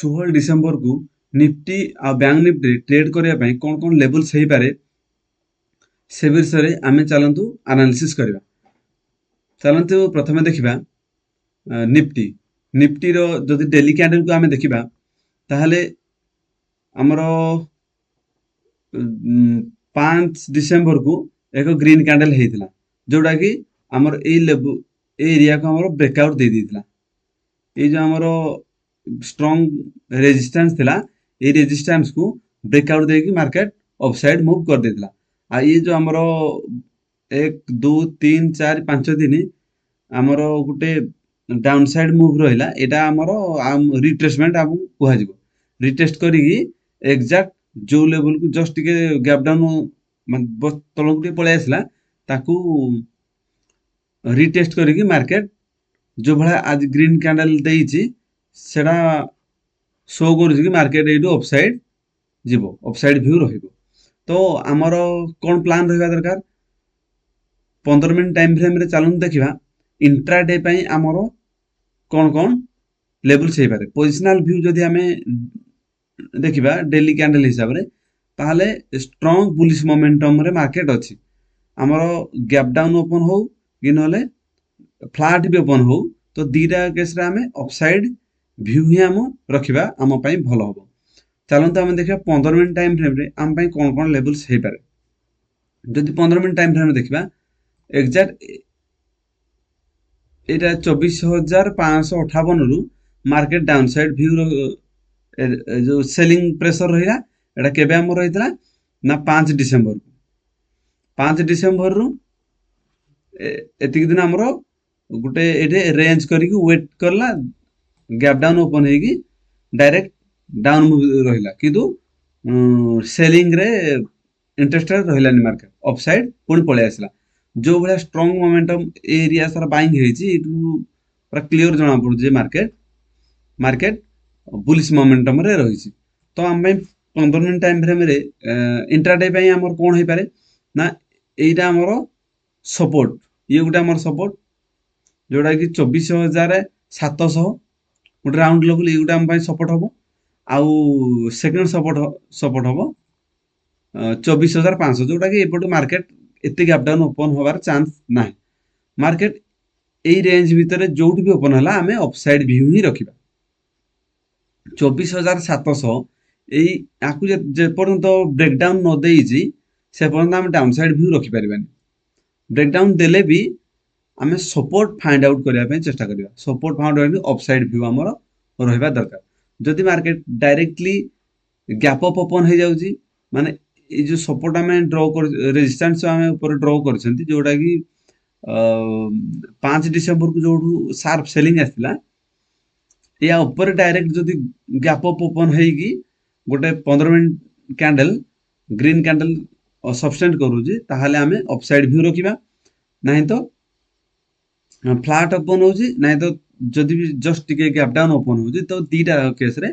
16 December को Nifty आ bank Nifty trade करने कौन कौन लेवल्स हो पारे से विषय आम चलतु एनालिसिस करवा। चलतु प्रथम देखा निफ्टी निफ्टी जदि डेली कैंडल को आम देखा ताहले आमर 5 डिसेम्बर को एक ग्रीन कैंडल होता जोटा कि आमर ए लेवल एरिया को आमर ब्रेकआउट दे देता। ये जो आमर स्ट्रॉन्ग रेजिस्टेंस थिला ये रेजिस्टेंस को ब्रेकआउट देकी मार्केट अपसाइड मूव कर देता। आ ये जो आमर 1 2 3 4 5 दिन आमर गोटे डाउनसाइड मूव रहा यहाँ आमर रिट्रेसमेंट आमको कह रिटेस्ट करी एग्जैक्ट जो लेवल को जस्ट टिके गैप डाउन तलक पलि आसला ताकू रिटेस्ट करी मार्केट जो भाया आज ग्रीन कैंडल देइछि सेटा शो करुछि कि मार्केट एटू अपसाइड जीवो अपसाइड व्यू रहिबो। तो आमर कौन प्लान रहिबा दरकार 15 मिनट टाइम फ्रेम रे चलन देखिबा इंट्राडे पई आमर कौन कौन लेवल्स हो पारे। पोजिशनल व्यू जदि आमे देखिबा डेली कैंडल हिसाब रे ताहले स्ट्रॉन्ग बुलिश मोमेंटम रे मार्केट अछि। आमर गैप डाउन ओपन हो कि नले फ्लैट भी ओपन हो तो दीटा केस रे आमे अपसाइड व्यू ही आम रखिबा आम पई भलो हबो। चलंतु आमे देखिबा 15 मिनट टाइम फ्रेम रे आम पई कोन कोन लेवल्स हे पारे। जदि 15 मिनट टाइम फ्रेम रे देखिबा एग्जैक्ट एटा 24,558 रु मार्केट डाउनसाइड व्यू जो सेलिंग प्रेशर रहा एटा केबे आम रही ना 5 डिसेम्बर को 5 डिसेम्बर रु एतिक दिन आमर गोटे ये रेंज करके वेट करला गैप डाउन ओपन होगी डायरेक्ट डाउन मूव रहा किंतु सेलिंग रे इंटरेस्टेड रहिलानी मार्केट अपसाइड पुणी पळै आसला। जो भाया स्ट्रॉन्ग मोमेंटम एरिया सारा बाइंग होइछि पूरा क्लियर जना पड़ुछि मार्केट मार्केट बुलिश मोमेंटम रे रही। तो आम 15 मिनट टाइम फ्रेम रे इंट्राडे पे आमर कौन हो पारे ना एटा आमर सपोर्ट ये गोटे आमर सपोर्ट जोटा कि 24,700 गोटे राउंड लेवल ये गोटे आम सपोर्ट हम आउ सेकेंड सपोर्ट हम 24,500 जोटा कि एपटू मार्केट एत गैप डाउन ओपन होबार चांस ना। मार्केट यही रेंज भितर जो भी ओपन है आम अपसाइड व्यू ही रखा। 24,700 जेपर्यंत ब्रेकडाउन न देइछि से पर्यंत आम डाउनसाइड व्यू रखि परिबानी। ब्रेकडाउन देले भी आम सपोर्ट फाइंड आउट करने चेष्टा करिया। Support find out upside view आमर रहिबा दरकार। जदि market directly gap up open हो जाउछि माने ये जो सपोर्ट आम ड्र कर रेजिस्टेंस आम ऊपर ड्र करछंती जोटा कि 5 डिसेम्बर को जो शार्प सेलिंग आसला या ऊपर डायरेक्ट जदि गैप अप ओपन होगी गोटे 15 मिनट कैंडल ग्रीन कैंडल सब्सटेंट करूची ताहले आमे अपसाइड व्यू रखिबा नहीं तो फ्लैट ओपन होची नहीं तो जदि भी जस्ट टिके गैप डाउन ओपन होची तो दीटा केस रे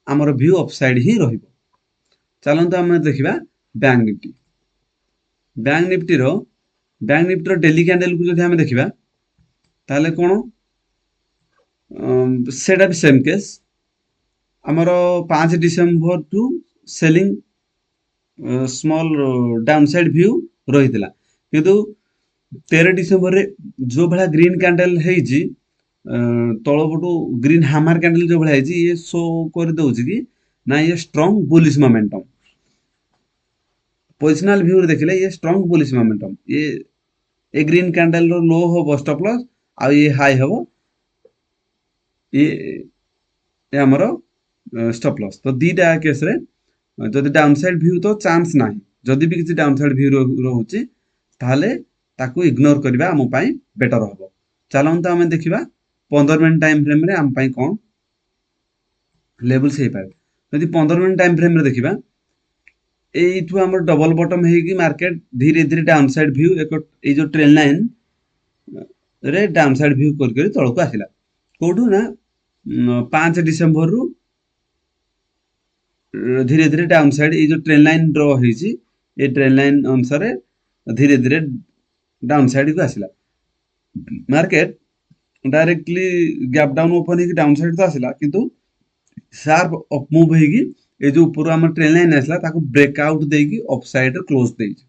हमर व्यू अपसाइड ही रहिबो। चलंतु आमे देखिबा बैंक निफ्टी रो डेली कैंडल को जदि आमे देखिबा ताहले कोन सेटा भी सेम केस आमर 5 December to selling small downside view रही किंतु 13 डिसेम्बर रे जो भाया ग्रीन कैंडल है तलपटू ग्रीन हामर कैंडल जो भाया ये शो कर दउछि कि ना ये strong bullish momentum. Positional view रे देखले ये स्ट्रॉन्ग बुलिश मोमेंटम ये ग्रीन कैंडल रो लो हो स्टॉप लॉस आ ये हाई हो ये हमरो स्टॉप लॉस। तो दीटा केस रे जदि डाउनसाइड व्यू तो चांस ना जदि भी किसी डाउनसाइड व्यू रोचे ताहले ताकू इग्नोर करबा हम पई बेटर होबो। चलंतु आमे देखिबा 15 मिनट टाइम फ्रेम रे हम पई कोन लेवल्स हे पारे। जदि 15 मिनट टाइम फ्रेम रे देखिबा एठू हमर डबल बॉटम हेगी मार्केट धीरे धीरे डाउनसाइड व्यू एक ए जो ट्रेन लाइन रे डाउनसाइड व्यू कर तळको आसिला कोठू ना 5 डिसेम्बर रु धीरे धीरे डाउनसाइड ये जो ट्रेन लाइन ड्र होइछि ये ट्रेन लाइन अनुसार धीरे धीरे डाउनसाइड को आसिला। Market directly gap down open ही डाउनसाइड तो आसिला किंतु सार्प अप मूव होगी ये जो ऊपर आम ट्रेन लाइन आसला ताको ब्रेकआउट देकी अप साइड क्लोज देइछि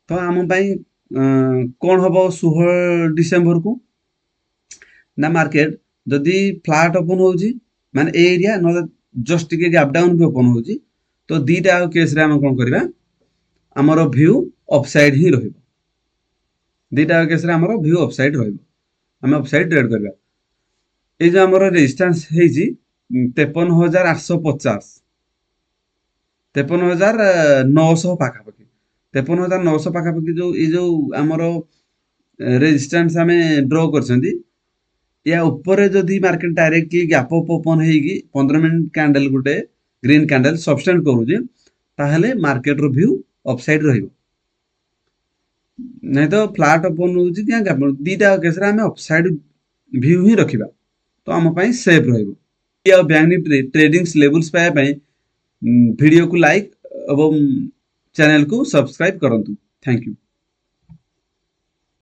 तो आम पाई कौन हम 16 डिसेम्बर को ना मार्केट जदि फ्लैट ओपन होउछि माने ए एरिया न जस्ट टिके गैप डाउन भी ओपन होउछि तो दीटा केस रे हम कोन करबा हमरो व्यू अपसाइड ही रहइबो दीटा केस रे हमरो व्यू अपसाइड रहइबो हम अपसाइड ट्रेड करबा ए जो हमरो रेजिस्टेंस हेछि 53850 53900 पाखा पाखी 53900 पाखा पाखी जो ए जो हमरो रेजिस्टेंस हमें ड्रॉ करछंती या ऊपर जदि market directly gap up open हेगी 15 मिनट कैंडल गुटे ग्रीन कैंडल सब्सटेंड करूजे ताहले मार्केट रो व्यू अपसाइड रहइबो नहीं तो फ्लैट ओपन होउची क्या गैप दीटा केस रे हमें अपसाइड व्यू ही रखिबा तो हम पई सेफ रहइबो या बैंक निफ्टी ट्रेडिंग्स लेवल्स पाए पई वीडियो को लाइक एवं चैनल को सब्सक्राइब करंतु थैंक यू।